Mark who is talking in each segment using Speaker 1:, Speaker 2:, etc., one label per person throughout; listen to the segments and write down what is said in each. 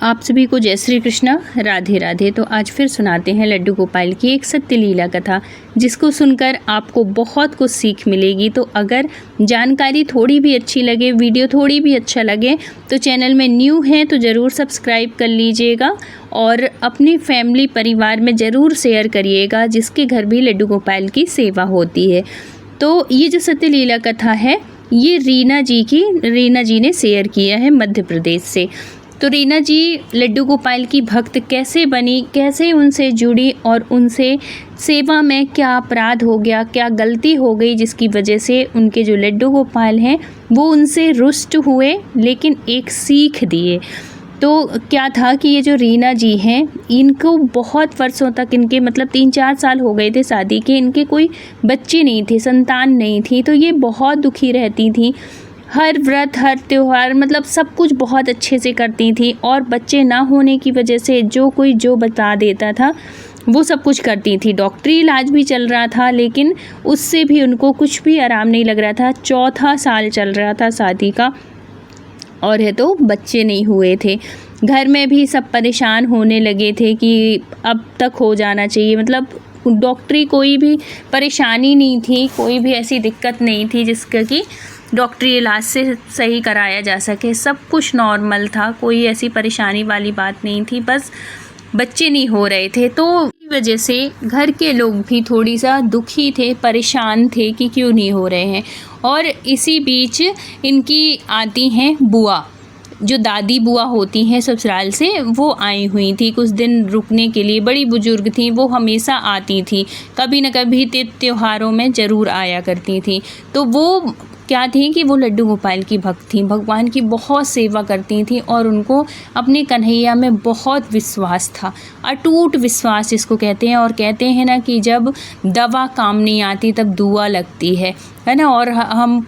Speaker 1: आप सभी को जय श्री कृष्णा, राधे राधे। तो आज फिर सुनाते हैं लड्डू गोपाल की एक सत्य लीला कथा, जिसको सुनकर आपको बहुत कुछ सीख मिलेगी। तो अगर जानकारी थोड़ी भी अच्छी लगे, वीडियो थोड़ी भी अच्छा लगे, तो चैनल में न्यू हैं तो ज़रूर सब्सक्राइब कर लीजिएगा और अपनी फैमिली परिवार में ज़रूर शेयर करिएगा, जिसके घर भी लड्डू गोपाल की सेवा होती है। तो ये जो सत्य लीला कथा है, ये रीना जी ने शेयर किया है मध्य प्रदेश से। तो रीना जी लड्डू गोपाल की भक्त कैसे बनी, कैसे उनसे जुड़ी और उनसे सेवा में क्या अपराध हो गया, क्या गलती हो गई जिसकी वजह से उनके जो लड्डू गोपाल हैं वो उनसे रुष्ट हुए, लेकिन एक सीख दिए। तो क्या था कि ये जो रीना जी हैं, इनको बहुत वर्षों तक, इनके मतलब 3-4 साल हो गए थे शादी के, इनके कोई बच्चे नहीं थे, संतान नहीं थी। तो ये बहुत दुखी रहती थी। हर व्रत, हर त्यौहार, मतलब सब कुछ बहुत अच्छे से करती थी और बच्चे ना होने की वजह से जो कोई जो बता देता था वो सब कुछ करती थी। डॉक्टरी इलाज भी चल रहा था, लेकिन उससे भी उनको कुछ भी आराम नहीं लग रहा था। 4था साल चल रहा था शादी का और है तो बच्चे नहीं हुए थे। घर में भी सब परेशान होने लगे थे कि अब तक हो जाना चाहिए। मतलब डॉक्टरी कोई भी परेशानी नहीं थी, कोई भी ऐसी दिक्कत नहीं थी जिसका कि डॉक्टरी इलाज से सही कराया जा सके। सब कुछ नॉर्मल था, कोई ऐसी परेशानी वाली बात नहीं थी, बस बच्चे नहीं हो रहे थे। तो इस वजह से घर के लोग भी थोड़ी सा दुखी थे, परेशान थे कि क्यों नहीं हो रहे हैं। और इसी बीच इनकी आती हैं बुआ, जो दादी बुआ होती हैं ससुराल से, वो आई हुई थी कुछ दिन रुकने के लिए। बड़ी बुजुर्ग थी, वो हमेशा आती थी, कभी न कभी त्योहारों में ज़रूर आया करती थी। तो वो क्या थी कि वो लड्डू गोपाल की भक्त थी, भगवान की बहुत सेवा करती थी और उनको अपने कन्हैया में बहुत विश्वास था, अटूट विश्वास जिसको कहते हैं। और कहते हैं ना कि जब दवा काम नहीं आती तब दुआ लगती है ना। और हम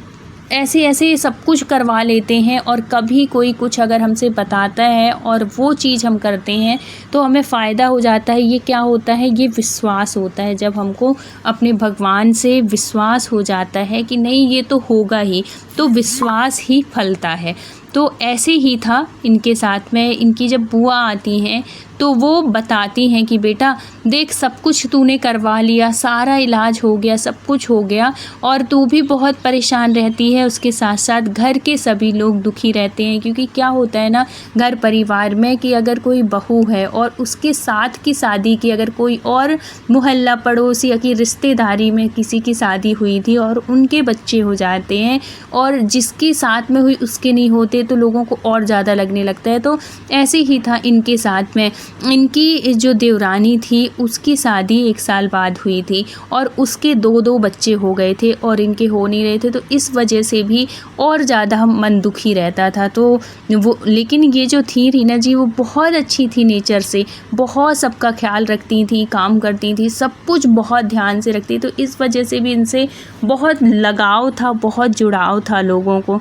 Speaker 1: ऐसे ऐसे सब कुछ करवा लेते हैं और कभी कोई कुछ अगर हमसे बताता है और वो चीज़ हम करते हैं तो हमें फ़ायदा हो जाता है। ये क्या होता है, ये विश्वास होता है। जब हमको अपने भगवान से विश्वास हो जाता है कि नहीं ये तो होगा ही, तो विश्वास ही फलता है। तो ऐसे ही था इनके साथ में। इनकी जब बुआ आती हैं तो वो बताती हैं कि बेटा देख, सब कुछ तूने करवा लिया, सारा इलाज हो गया, सब कुछ हो गया और तू भी बहुत परेशान रहती है। उसके साथ साथ घर के सभी लोग दुखी रहते हैं, क्योंकि क्या होता है ना घर परिवार में कि अगर कोई बहू है और उसके साथ की शादी की, अगर कोई और मोहल्ला पड़ोस या की रिश्तेदारी में किसी की शादी हुई थी और उनके बच्चे हो जाते हैं और जिसके साथ में हुई उसके नहीं होते, तो लोगों को और ज़्यादा लगने लगता है। तो ऐसे ही था इनके साथ में। इनकी जो देवरानी थी उसकी शादी 1 साल बाद हुई थी और उसके 2 बच्चे हो गए थे और इनके हो नहीं रहे थे। तो इस वजह से भी और ज़्यादा मन दुखी रहता था। तो वो, लेकिन ये जो थी रीना जी, वो बहुत अच्छी थी नेचर से, बहुत सबका ख्याल रखती थी, काम करती थी, सब कुछ बहुत ध्यान से रखती। तो इस वजह से भी इनसे बहुत लगाव था, बहुत जुड़ाव था लोगों को,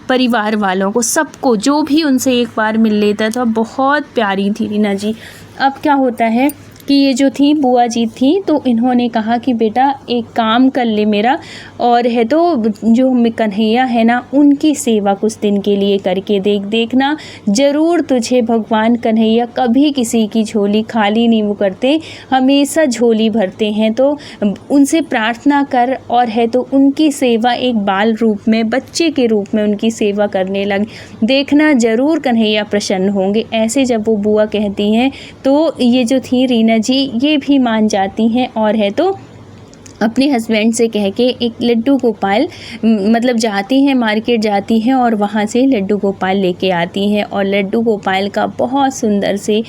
Speaker 1: परिवार वालों को, सबको। जो भी उनसे एक बार मिल लेता था, बहुत प्यारी थी रीना जी। अब क्या होता है कि ये जो थी बुआ जी थी, तो इन्होंने कहा कि बेटा एक काम कर ले मेरा, और है तो जो कन्हैया है ना उनकी सेवा कुछ दिन के लिए करके देखना, ज़रूर तुझे भगवान कन्हैया कभी किसी की झोली खाली नहीं वो करते, हमेशा झोली भरते हैं। तो उनसे प्रार्थना कर और है तो उनकी सेवा एक बाल रूप में, बच्चे के रूप में उनकी सेवा करने लग, देखना ज़रूर कन्हैया प्रसन्न होंगे। ऐसे जब वो बुआ कहती हैं तो ये जो थी रीना जी, ये भी मान जाती हैं और है तो अपने हस्बैंड से कह के एक लड्डू गोपाल, मतलब जाती हैं, मार्केट जाती हैं और वहाँ से लड्डू गोपाल लेके आती हैं और लड्डू गोपाल का बहुत सुंदर से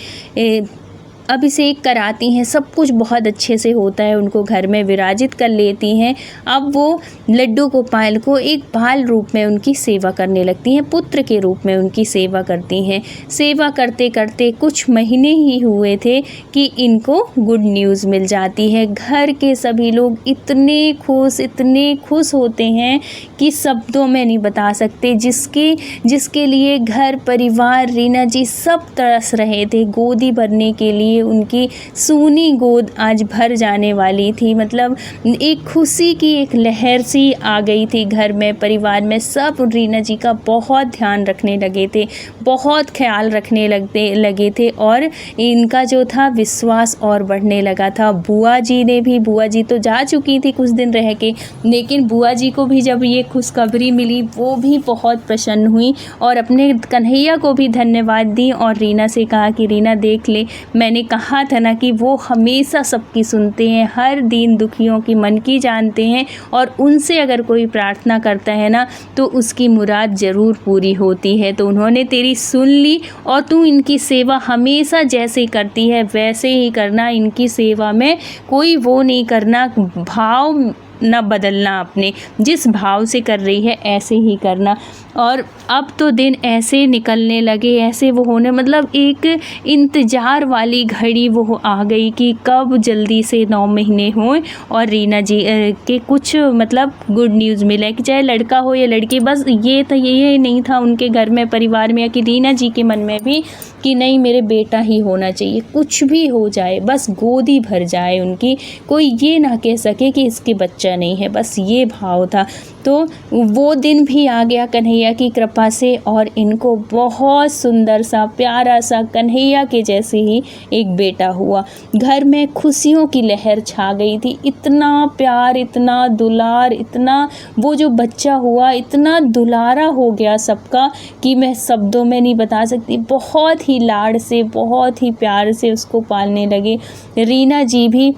Speaker 1: अभिषेक कराती हैं। सब कुछ बहुत अच्छे से होता है, उनको घर में विराजित कर लेती हैं। अब वो लड्डू गोपाल को एक बाल रूप में उनकी सेवा करने लगती हैं, पुत्र के रूप में उनकी सेवा करती हैं। सेवा करते करते कुछ महीने ही हुए थे कि इनको गुड न्यूज़ मिल जाती है। घर के सभी लोग इतने खुश होते हैं कि शब्दों में नहीं बता सकते। जिसके लिए घर परिवार रीना जी सब तरस रहे थे, गोदी भरने के लिए लिए उनकी सूनी गोद आज भर जाने वाली थी। मतलब एक खुशी की एक लहर सी आ गई थी घर में, परिवार में। सब रीना जी का बहुत ध्यान रखने लगे थे, बहुत ख्याल रखने लगे थे और इनका जो था विश्वास और बढ़ने लगा था। बुआ जी तो जा चुकी थी कुछ दिन रह के, लेकिन बुआ जी को भी जब ये खुशखबरी मिली वो भी बहुत प्रसन्न हुई और अपने कन्हैया को भी धन्यवाद दी और रीना से कहा कि रीना देख ले, मैंने कहा था ना कि वो हमेशा सबकी सुनते हैं, हर दीन दुखियों की मन की जानते हैं और उनसे अगर कोई प्रार्थना करता है ना तो उसकी मुराद ज़रूर पूरी होती है। तो उन्होंने तेरी सुन ली और तू इनकी सेवा हमेशा जैसे करती है वैसे ही करना। इनकी सेवा में कोई वो नहीं करना, भाव न बदलना, अपने जिस भाव से कर रही है ऐसे ही करना। और अब तो दिन ऐसे निकलने लगे, ऐसे वो होने, मतलब एक इंतज़ार वाली घड़ी वो आ गई कि कब जल्दी से 9 महीने हों और रीना जी के कुछ मतलब गुड न्यूज़ मिले, कि चाहे लड़का हो या लड़की। बस ये नहीं था उनके घर में, परिवार में, या कि रीना जी के मन में भी कि नहीं मेरे बेटा ही होना चाहिए, कुछ भी हो जाए बस गोदी भर जाए उनकी, कोई ये ना कह सके कि इसके बच्चा नहीं है, बस ये भाव था। तो वो दिन भी आ गया कन्हैया की कृपा से और इनको बहुत सुंदर सा प्यारा सा कन्हैया के जैसे ही एक बेटा हुआ। घर में खुशियों की लहर छा गई थी, इतना प्यार, इतना दुलार, इतना वो जो बच्चा हुआ इतना दुलारा हो गया सबका कि मैं शब्दों में नहीं बता सकती। बहुत ही लाड़ से, बहुत ही प्यार से उसको पालने लगे। रीना जी भी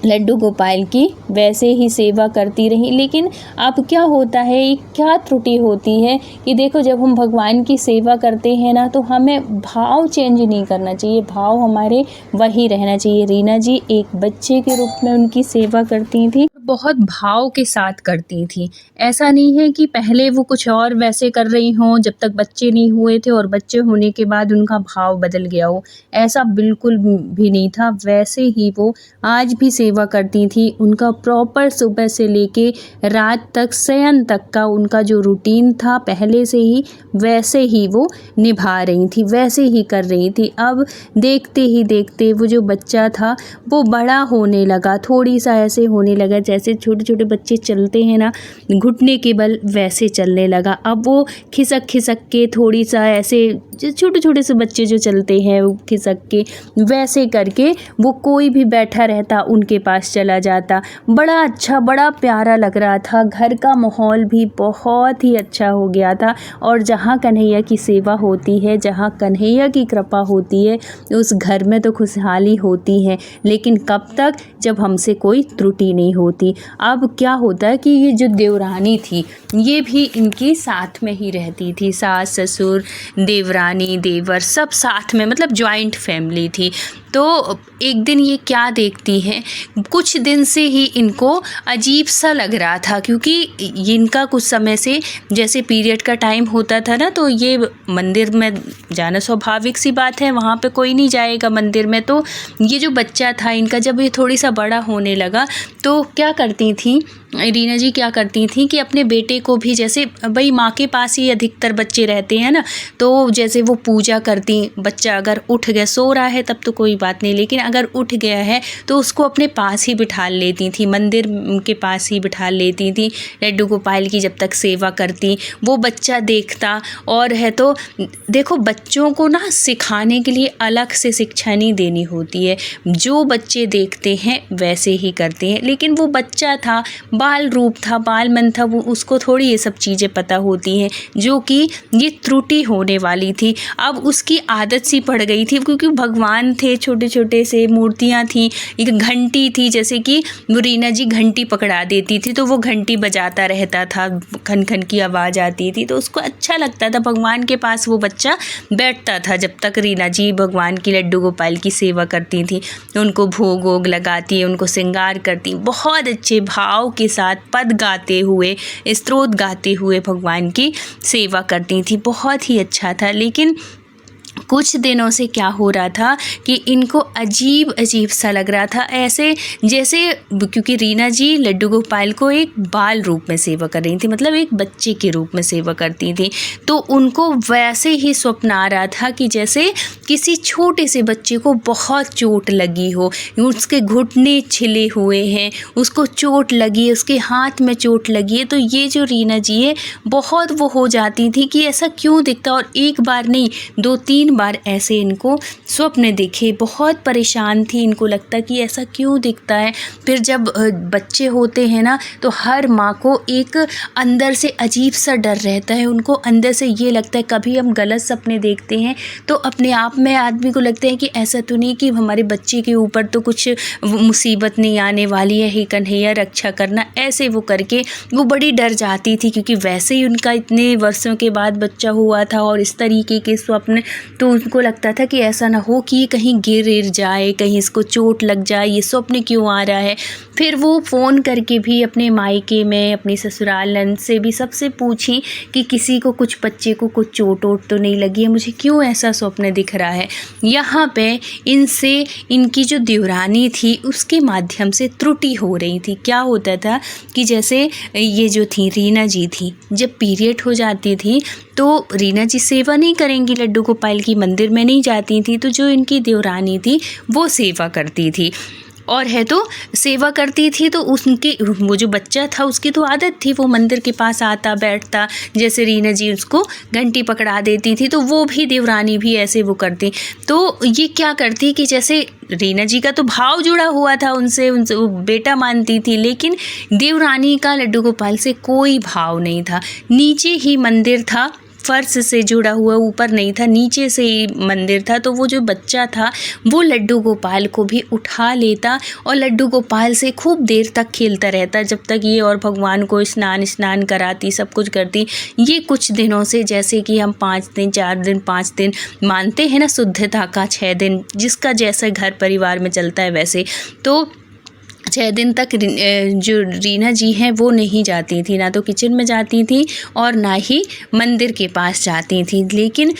Speaker 1: लड्डू गोपाल की वैसे ही सेवा करती रही। लेकिन अब क्या होता है, क्या त्रुटि होती है कि देखो जब हम भगवान की सेवा करते हैं ना तो हमें भाव चेंज नहीं करना चाहिए, भाव हमारे वही रहना चाहिए। रीना जी एक बच्चे के रूप में उनकी सेवा करती थी, बहुत भाव के साथ करती थी। ऐसा नहीं है कि पहले वो कुछ और वैसे कर रही हों जब तक बच्चे नहीं हुए थे और बच्चे होने के बाद उनका भाव बदल गया हो, ऐसा बिल्कुल भी नहीं था। वैसे ही वो आज भी सेवा करती थी। उनका प्रॉपर सुबह से लेके रात तक शयन तक का उनका जो रूटीन था पहले से ही वैसे ही वो निभा रही थी, वैसे ही कर रही थी। अब देखते ही देखते वो जो बच्चा था वो बड़ा होने लगा, थोड़ी सा ऐसे होने लगा जैसे छोटे छोटे बच्चे चलते हैं ना घुटने के बल, वैसे चलने लगा। अब वो खिसक खिसक के थोड़ी सा ऐसे छोटे छोटे से बच्चे जो चलते हैं वो खिसक के वैसे करके वो कोई भी बैठा रहता उनके पास चला जाता। बड़ा अच्छा, बड़ा प्यारा लग रहा था। घर का माहौल भी बहुत ही अच्छा हो गया था और जहाँ कन्हैया की सेवा होती है, जहाँ कन्हैया की कृपा होती है उस घर में तो खुशहाली होती है। लेकिन कब तक, जब हमसे कोई त्रुटि नहीं होती। अब क्या होता है कि ये जो देवरानी थी ये भी इनकी साथ में ही रहती थी, सास ससुर देवरानी देवर सब साथ में, मतलब जॉइंट फैमिली थी। तो एक दिन ये क्या देखती हैं, कुछ दिन से ही इनको अजीब सा लग रहा था क्योंकि इनका कुछ समय से जैसे पीरियड का टाइम होता था ना तो ये मंदिर में जाना स्वाभाविक सी बात है, वहाँ पे कोई नहीं जाएगा मंदिर में। तो ये जो बच्चा था इनका जब ये थोड़ी सा बड़ा होने लगा तो क्या करती थी रीना जी, क्या करती थी कि अपने बेटे को भी, जैसे भाई माँ के पास ही अधिकतर बच्चे रहते हैं ना, तो जैसे वो पूजा करती, बच्चा अगर उठ गया, सो रहा है तब तो कोई बात नहीं, लेकिन अगर उठ गया है तो उसको अपने पास ही बिठा लेती थी, मंदिर के पास ही बिठा लेती थी। लड्डू गोपाल की जब तक सेवा करती वो बच्चा देखता और है। तो देखो बच्चों को ना सिखाने के लिए अलग से शिक्षा नहीं देनी होती है, जो बच्चे देखते हैं वैसे ही करते हैं। लेकिन वो बच्चा था, बाल रूप था, बाल मन था, वो उसको थोड़ी ये सब चीज़ें पता होती हैं जो कि ये त्रुटि होने वाली थी। अब उसकी आदत सी पड़ गई थी क्योंकि भगवान थे, छोटे छोटे से मूर्तियाँ थी, एक घंटी थी, जैसे कि वो रीना जी घंटी पकड़ा देती थी तो वो घंटी बजाता रहता था, खन खन की आवाज़ आती थी तो उसको अच्छा लगता था। भगवान के पास वो बच्चा बैठता था जब तक रीना जी भगवान की लड्डू गोपाल की सेवा करती थी, उनको भोग वोग लगाती, उनको श्रृंगार करती, बहुत अच्छे भाव के साथ पद गाते हुए, स्तोत्र गाते हुए भगवान की सेवा करती थी। बहुत ही अच्छा था। लेकिन कुछ दिनों से क्या हो रहा था कि इनको अजीब अजीब सा लग रहा था, ऐसे जैसे, क्योंकि रीना जी लड्डू गोपाल को एक बाल रूप में सेवा कर रही थी, मतलब एक बच्चे के रूप में सेवा करती थी। तो उनको वैसे ही स्वप्न आ रहा था कि जैसे किसी छोटे से बच्चे को बहुत चोट लगी हो, उसके घुटने छिले हुए हैं, उसको चोट लगी है, उसके हाथ में चोट लगी है। तो ये जो रीना जी है बहुत वो हो जाती थी कि ऐसा क्यों दिखता, और एक बार नहीं 2-3 बार ऐसे इनको स्वप्न दिखे। बहुत परेशान थी, इनको लगता कि ऐसा क्यों दिखता है। फिर जब बच्चे होते हैं ना तो हर माँ को एक अंदर से अजीब सा डर रहता है, उनको अंदर से ये लगता है, कभी हम गलत सपने देखते हैं तो अपने आप में आदमी को लगता है कि ऐसा तो नहीं कि हमारे बच्चे के ऊपर तो कुछ मुसीबत नहीं आने वाली है, हे कन्हैया रक्षा करना, ऐसे वो करके वो बड़ी डर जाती थी, क्योंकि वैसे ही उनका इतने वर्षों के बाद बच्चा हुआ था और इस तरीके के स्वप्न। तो उनको लगता था कि ऐसा ना हो कि ये कहीं गिर जाए, कहीं इसको चोट लग जाए, ये स्वप्न क्यों आ रहा है। फिर वो फ़ोन करके भी अपने मायके में, अपनी ससुराल नंद से भी सबसे पूछी कि किसी को, कुछ बच्चे को कुछ चोट वोट तो नहीं लगी है, मुझे क्यों ऐसा स्वप्न दिख रहा है। यहाँ पे इनसे इनकी जो देवरानी थी उसके माध्यम से त्रुटि हो रही थी। क्या होता था कि जैसे ये जो थी रीना जी थी, जब पीरियड हो जाती थी तो रीना जी सेवा नहीं करेंगी, लड्डू गोपाल की मंदिर में नहीं जाती थी, तो जो इनकी देवरानी थी वो सेवा करती थी, और है तो सेवा करती थी। तो उसके, वो जो बच्चा था उसकी तो आदत थी, वो मंदिर के पास आता बैठता, जैसे रीना जी उसको घंटी पकड़ा देती थी, तो वो भी देवरानी भी ऐसे वो करती। तो ये क्या करती कि जैसे रीना जी का तो भाव जुड़ा हुआ था उनसे वो बेटा मानती थी, लेकिन देवरानी का लड्डू गोपाल से कोई भाव नहीं था। नीचे ही मंदिर था, फर्श से जुड़ा हुआ, ऊपर नहीं था, नीचे से ही मंदिर था। तो वो जो बच्चा था वो लड्डू गोपाल को भी उठा लेता और लड्डू गोपाल से खूब देर तक खेलता रहता, जब तक ये और भगवान को स्नान कराती, सब कुछ करती। ये कुछ दिनों से, जैसे कि हम 5 दिन 4 दिन 5 दिन मानते हैं ना शुद्धता का, 6 दिन, जिसका जैसा घर परिवार में चलता है वैसे, तो 6 दिन तक जो रीना जी हैं वो नहीं जाती थी, ना तो किचन में जाती थी और ना ही मंदिर के पास जाती थी। लेकिन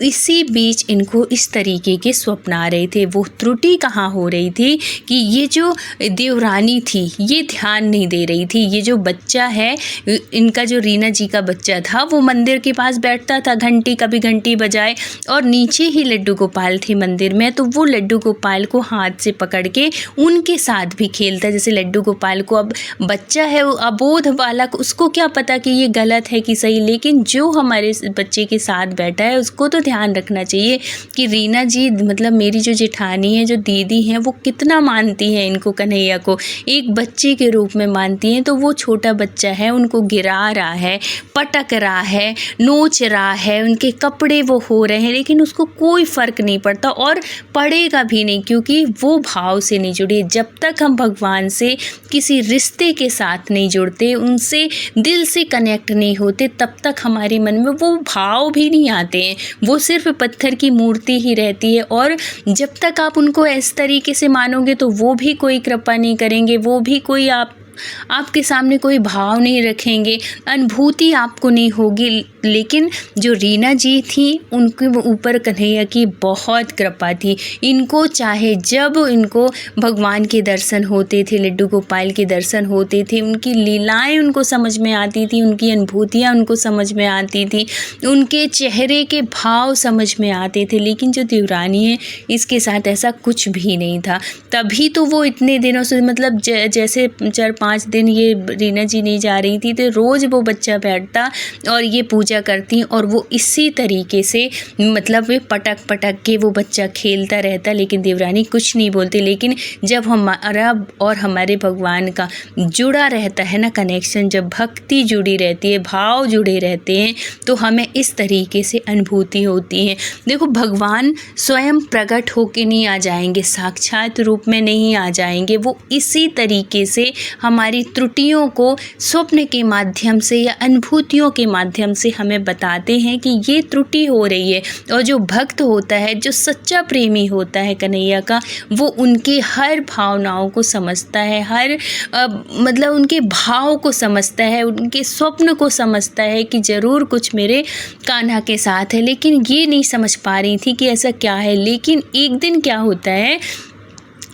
Speaker 1: इसी बीच इनको इस तरीके के स्वप्न आ रहे थे। वो त्रुटि कहाँ हो रही थी कि ये जो देवरानी थी ये ध्यान नहीं दे रही थी। ये जो बच्चा है इनका, जो रीना जी का बच्चा था, वो मंदिर के पास बैठता था, कभी घंटी बजाए, और नीचे ही लड्डू गोपाल थे मंदिर में, तो वो लड्डू गोपाल को हाथ से पकड़ के उनके साथ भी खेलता। जैसे लड्डू गोपाल को, अब बच्चा है वो अबोध बालक, उसको क्या पता कि ये गलत है कि सही, लेकिन जो हमारे बच्चे के साथ बैठा है उसको तो ध्यान रखना चाहिए कि रीना जी, मतलब मेरी जो जेठानी है, जो दीदी हैं, वो कितना मानती हैं इनको, कन्हैया को एक बच्चे के रूप में मानती हैं। तो वो छोटा बच्चा है, उनको गिरा रहा है, पटक रहा है, नोच रहा है, उनके कपड़े वो हो रहे हैं, लेकिन उसको कोई फ़र्क नहीं पड़ता और पड़ेगा भी नहीं, क्योंकि वो भाव से नहीं जुड़े। जब तक हम भगवान से किसी रिश्ते के साथ नहीं जुड़ते, उनसे दिल से कनेक्ट नहीं होते, तब तक हमारे मन में वो भाव भी नहीं आते हैं। वो सिर्फ पत्थर की मूर्ति ही रहती है, और जब तक आप उनको इस तरीके से मानोगे तो वो भी कोई कृपा नहीं करेंगे, वो भी कोई आपके सामने कोई भाव नहीं रखेंगे, अनुभूति आपको नहीं होगी। लेकिन जो रीना जी थी उनके ऊपर कन्हैया की बहुत कृपा थी। इनको चाहे जब इनको भगवान के दर्शन होते थे, लड्डू गोपाल के दर्शन होते थे, उनकी लीलाएं उनको समझ में आती थी, उनकी अनुभूतियाँ उनको समझ में आती थी, उनके चेहरे के भाव समझ में आते थे। लेकिन जो देवरानी है इसके साथ ऐसा कुछ भी नहीं था। तभी तो वो इतने दिनों से, मतलब जैसे 4-5 दिन ये रीना जी नहीं जा रही थी, तो रोज़ वो बच्चा बैठता और ये पूजा करती, और वो इसी तरीके से, मतलब वे पटक के वो बच्चा खेलता रहता, लेकिन देवरानी कुछ नहीं बोलती। लेकिन जब हमारा और हमारे भगवान का जुड़ा रहता है ना कनेक्शन, जब भक्ति जुड़ी रहती है, भाव जुड़े रहते हैं, तो हमें इस तरीके से अनुभूति होती है। देखो, भगवान स्वयं प्रकट होके नहीं आ जाएंगे, साक्षात रूप में नहीं आ जाएंगे, वो इसी तरीके से हमारी त्रुटियों को स्वप्न के माध्यम से या अनुभूतियों के माध्यम से हमें बताते हैं कि ये त्रुटि हो रही है। और जो भक्त होता है, जो सच्चा प्रेमी होता है कन्हैया का, वो उनके हर भावनाओं को समझता है, हर मतलब उनके भाव को समझता है, उनके स्वप्न को समझता है कि ज़रूर कुछ मेरे कान्हा के साथ है। लेकिन ये नहीं समझ पा रही थी कि ऐसा क्या है। लेकिन एक दिन क्या होता है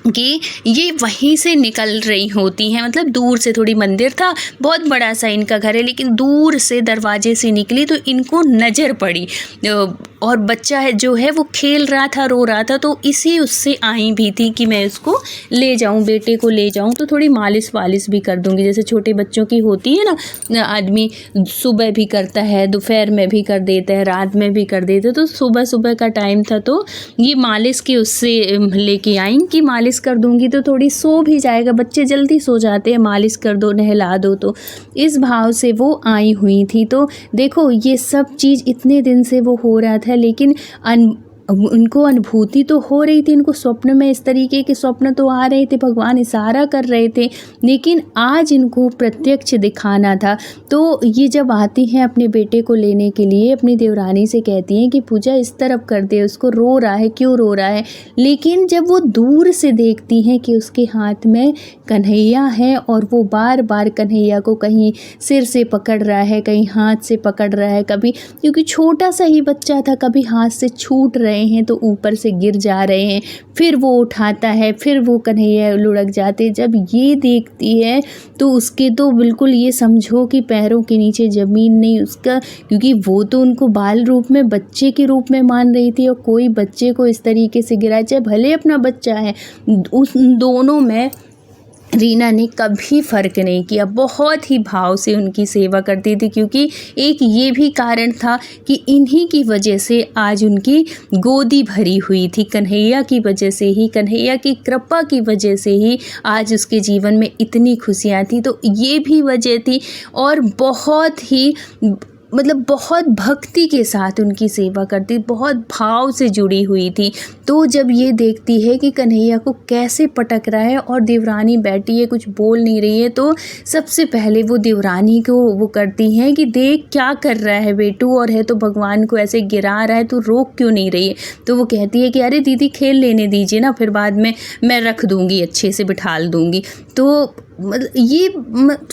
Speaker 1: कि ये वहीं से निकल रही होती हैं, मतलब दूर से, थोड़ी मंदिर था, बहुत बड़ा सा इनका घर है, लेकिन दूर से दरवाजे से निकली तो इनको नज़र पड़ी और बच्चा है जो है वो खेल रहा था, रो रहा था। तो इसी उससे आई भी थी कि मैं उसको ले जाऊं, बेटे को ले जाऊं तो थोड़ी मालिश वालिश भी कर दूंगी, जैसे छोटे बच्चों की होती है ना, आदमी सुबह भी करता है, दोपहर में भी कर देता है, रात में भी कर देते। तो सुबह सुबह का टाइम था तो ये मालिश की उससे लेके आई कि मालिश कर दूंगी तो थोड़ी सो भी जाएगा, बच्चे जल्दी सो जाते हैं, मालिश कर दो, नहला दो। तो इस भाव से वो आई हुई थी। तो देखो ये सब चीज़ इतने दिन से वो हो रहा था, लेकिन उनको अनुभूति तो हो रही थी, इनको स्वप्न में इस तरीके के स्वप्न तो आ रहे थे, भगवान इशारा कर रहे थे, लेकिन आज इनको प्रत्यक्ष दिखाना था। तो ये जब आती हैं अपने बेटे को लेने के लिए, अपनी देवरानी से कहती हैं कि पूजा इस तरफ कर दे, उसको रो रहा है, क्यों रो रहा है। लेकिन जब वो दूर से देखती हैं कि उसके हाथ में कन्हैया है और वो बार बार कन्हैया को कहीं सिर से पकड़ रहा है, कहीं हाथ से पकड़ रहा है, कभी क्योंकि छोटा सा ही बच्चा था, कभी हाथ से छूट रहे हैं तो ऊपर से गिर जा रहे हैं, फिर वो उठाता है, फिर वो कन्हैया लुढ़क जाते। जब ये देखती है तो उसके तो बिल्कुल ये समझो कि पैरों के नीचे ज़मीन नहीं उसका, क्योंकि वो तो उनको बाल रूप में, बच्चे के रूप में मान रही थी, और कोई बच्चे को इस तरीके से गिरा, चाहे भले अपना बच्चा है। उस दोनों में रीना ने कभी फ़र्क नहीं किया, बहुत ही भाव से उनकी सेवा करती थी, क्योंकि एक ये भी कारण था कि इन्हीं की वजह से आज उनकी गोदी भरी हुई थी, कन्हैया की वजह से ही, कन्हैया की कृपा की वजह से ही आज उसके जीवन में इतनी खुशियाँ थी। तो ये भी वजह थी, और बहुत ही मतलब बहुत भक्ति के साथ उनकी सेवा करती, बहुत भाव से जुड़ी हुई थी। तो जब ये देखती है कि कन्हैया को कैसे पटक रहा है और देवरानी बैठी है, कुछ बोल नहीं रही है, तो सबसे पहले वो देवरानी को वो करती हैं कि देख क्या कर रहा है बेटू, और है तो भगवान को ऐसे गिरा रहा है, तो रोक क्यों नहीं रही है। तो वो कहती है कि अरे दीदी खेल लेने दीजिए ना, फिर बाद में मैं रख दूँगी, अच्छे से बिठाल दूँगी। तो मतलब ये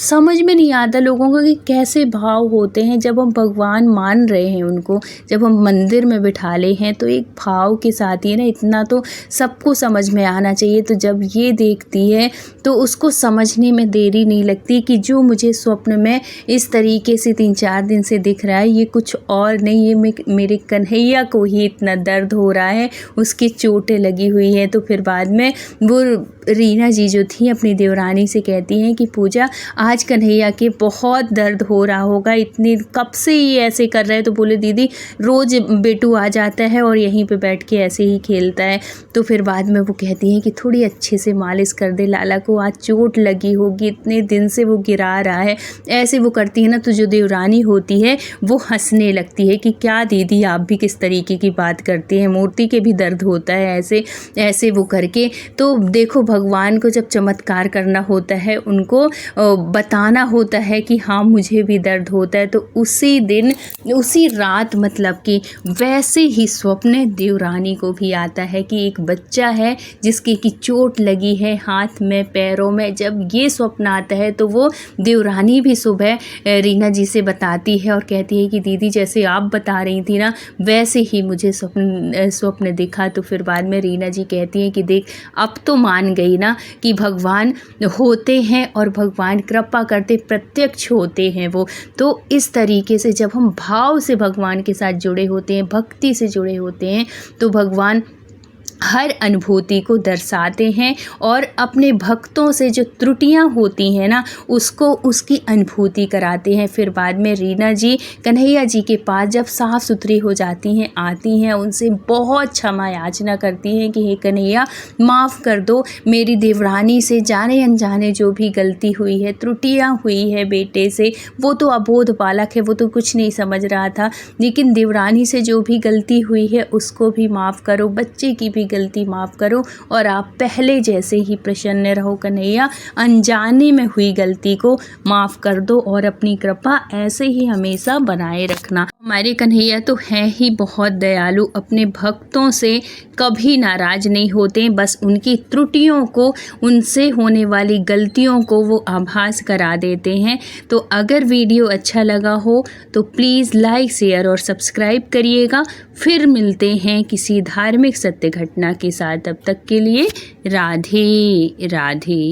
Speaker 1: समझ में नहीं आता लोगों को कि कैसे भाव होते हैं जब हम भगवान मान रहे हैं उनको, जब हम मंदिर में बिठा ले हैं तो एक भाव के साथ ही ना, इतना तो सबको समझ में आना चाहिए। तो जब ये देखती है तो उसको समझने में देरी नहीं लगती कि जो मुझे स्वप्न में इस तरीके से 3-4 दिन से दिख रहा है, ये कुछ और नहीं, ये मेरे कन्हैया को ही इतना दर्द हो रहा है, उसकी चोटें लगी हुई हैं। तो फिर बाद में वो रीना जी जो थी अपनी देवरानी से कहती हैं कि पूजा आज कन्हैया के बहुत दर्द हो रहा होगा, इतने कब से ये ऐसे कर रहे हैं। तो बोले दीदी रोज़ बेटू आ जाता है और यहीं पे बैठ के ऐसे ही खेलता है। तो फिर बाद में वो कहती हैं कि थोड़ी अच्छे से मालिश कर दे, लाला को आज चोट लगी होगी, इतने दिन से वो गिरा रहा है। ऐसे वो करती है ना, तो जो देवरानी होती है वो हंसने लगती है कि क्या दीदी आप भी किस तरीके की बात करती हैं, मूर्ति के भी दर्द होता है ऐसे ऐसे वो करके। तो देखो भगवान को जब चमत्कार करना होता है, उनको बताना होता है कि हाँ मुझे भी दर्द होता है। तो उसी दिन उसी रात मतलब कि वैसे ही स्वप्न देवरानी को भी आता है कि एक बच्चा है जिसके की चोट लगी है हाथ में, पैरों में। जब ये स्वप्न आता है तो वो देवरानी भी सुबह रीना जी से बताती है और कहती है कि दीदी जैसे आप बता रही थी ना, वैसे ही मुझे स्वप्न दिखा। तो फिर बाद में रीना जी कहती हैं कि देख अब तो मान गई ना कि भगवान होते हैं और भगवान कृपा करते, प्रत्यक्ष होते हैं वो। तो इस तरीके से जब हम भाव से भगवान के साथ जुड़े होते हैं, भक्ति से जुड़े होते हैं, तो भगवान हर अनुभूति को दर्शाते हैं और अपने भक्तों से जो त्रुटियां होती हैं ना, उसको उसकी अनुभूति कराते हैं। फिर बाद में रीना जी कन्हैया जी के पास जब साफ़ सुथरी हो जाती हैं, आती हैं, उनसे बहुत क्षमा याचना करती हैं कि हे कन्हैया माफ़ कर दो, मेरी देवरानी से जाने अनजाने जो भी गलती हुई है, त्रुटियां हुई है बेटे से, वो तो अबोध बालक है, वो तो कुछ नहीं समझ रहा था, लेकिन देवरानी से जो भी गलती हुई है उसको भी माफ़ करो, बच्चे की भी गलती माफ़ करो और आप पहले जैसे ही प्रसन्न रहो कन्हैया। अनजाने में हुई गलती को माफ़ कर दो और अपनी कृपा ऐसे ही हमेशा बनाए रखना। हमारे कन्हैया तो हैं ही बहुत दयालु, अपने भक्तों से कभी नाराज़ नहीं होते, बस उनकी त्रुटियों को, उनसे होने वाली गलतियों को वो आभास करा देते हैं। तो अगर वीडियो अच्छा लगा हो तो प्लीज़ लाइक, शेयर और सब्सक्राइब करिएगा। फिर मिलते हैं किसी धार्मिक सत्य घटना के साथ। तब तक के लिए राधे राधे।